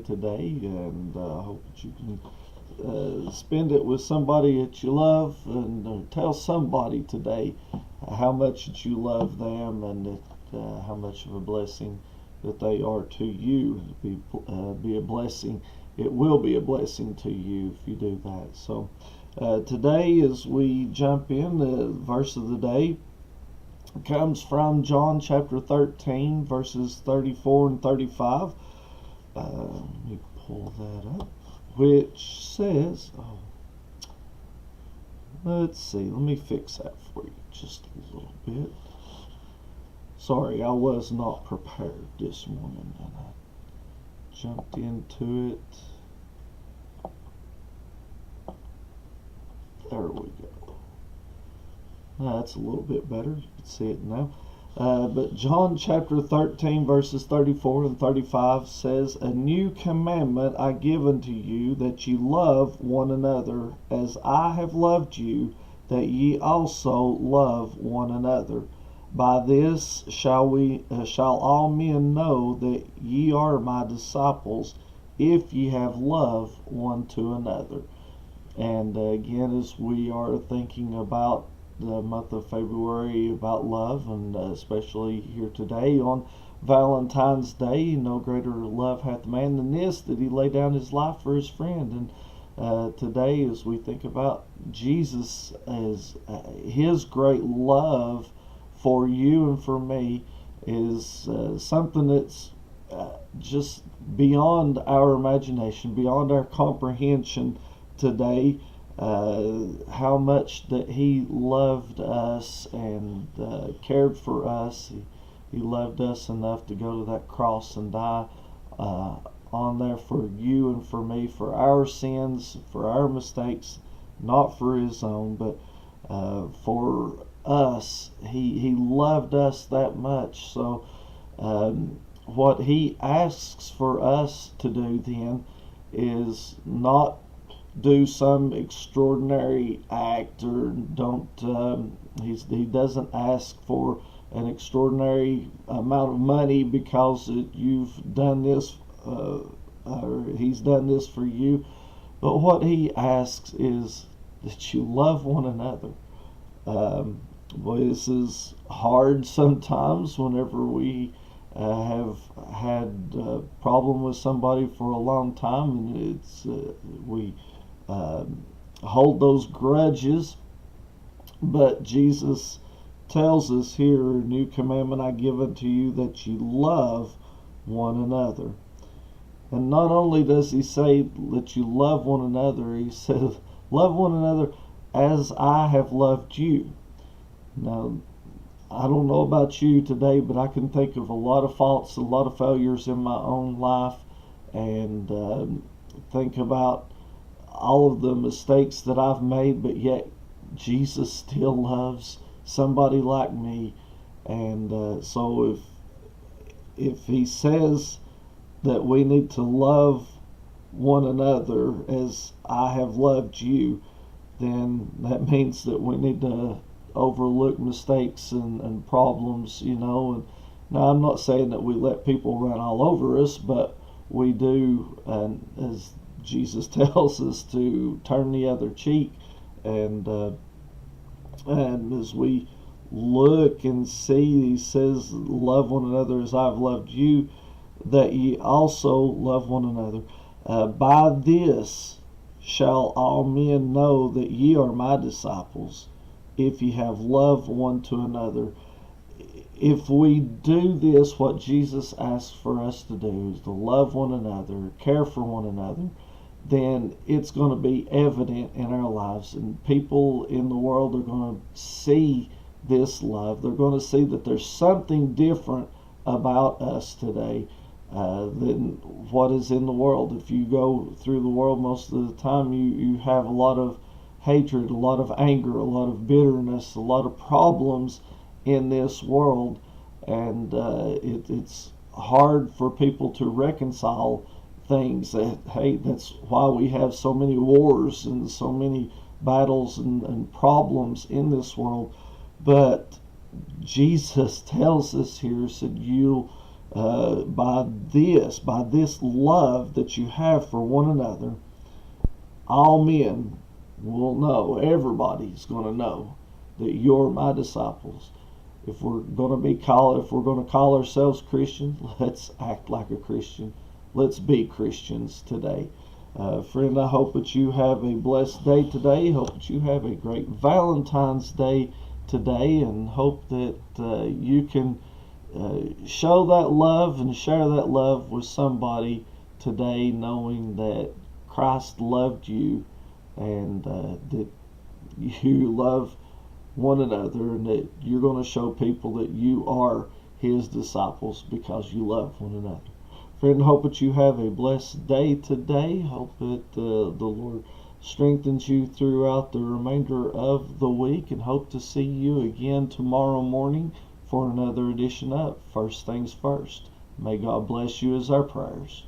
today, and I hope that you can spend it with somebody that you love, and tell somebody today how much that you love them, and how much of a blessing that they are to you. Be a blessing. It will be a blessing to you if you do that. So today, as we jump in, the verse of the day comes from John chapter 13, verses 34 and 35. Let me pull that up, which says, let's see, let me fix that for you just a little bit. Sorry, I was not prepared this morning, and I jumped into it. There we go. That's a little bit better. You can see it now. But John chapter 13 verses 34 and 35 says, "A new commandment I give unto you, that ye love one another, as I have loved you, that ye also love one another. By this shall all men know that ye are my disciples, if ye have love one to another." And again, as we are thinking about the month of February about love, and especially here today on Valentine's Day, no greater love hath man than this, that he lay down his life for his friend. And today, as we think about Jesus as his great love for you and for me, is something that's just beyond our imagination, beyond our comprehension today. How much that he loved us and cared for us. He loved us enough to go to that cross and die on there for you and for me, for our sins, for our mistakes, not for his own, but for us. He loved us that much. So what he asks for us to do then is not do some extraordinary act, or he doesn't ask for an extraordinary amount of money because you've done this, or he's done this for you. But what he asks is that you love one another. This is hard sometimes whenever we have had a problem with somebody for a long time, and we hold those grudges. But Jesus tells us here, "A new commandment I give unto you, that you love one another." And not only does he say that you love one another, he says, "Love one another as I have loved you." Now, I don't know about you today, but I can think of a lot of faults, a lot of failures in my own life, and think about all of the mistakes that I've made, but yet Jesus still loves somebody like me. And so if he says that we need to love one another as I have loved you, then that means that we need to overlook mistakes and problems, And now, I'm not saying that we let people run all over us, but we do, and as Jesus tells us, to turn the other cheek. And as we look and see, he says, "Love one another as I've loved you, that ye also love one another. By this shall all men know that ye are my disciples, if ye have love one to another." If we do this, what Jesus asks for us to do is to love one another, care for one another, then it's going to be evident in our lives, and people in the world are going to see this love. They're going to see that there's something different about us today than what is in the world. If you go through the world most of the time, you have a lot of hatred, a lot of anger, a lot of bitterness, a lot of problems in this world, and it's hard for people to reconcile things. That's why we have so many wars and so many battles and problems in this world. But Jesus tells us here, said, "You by this love that you have for one another, all men will know, everybody's going to know that you're my disciples. If we're going to call ourselves Christians, let's act like a Christian. Let's be Christians today. Friend, I hope that you have a blessed day today. Hope that you have a great Valentine's Day today, and hope that you can show that love and share that love with somebody today, knowing that Christ loved you, and that you love one another, and that you're going to show people that you are his disciples because you love one another. Friend, hope that you have a blessed day today. Hope that the Lord strengthens you throughout the remainder of the week, and hope to see you again tomorrow morning for another edition of First Things First. May God bless you, is our prayers.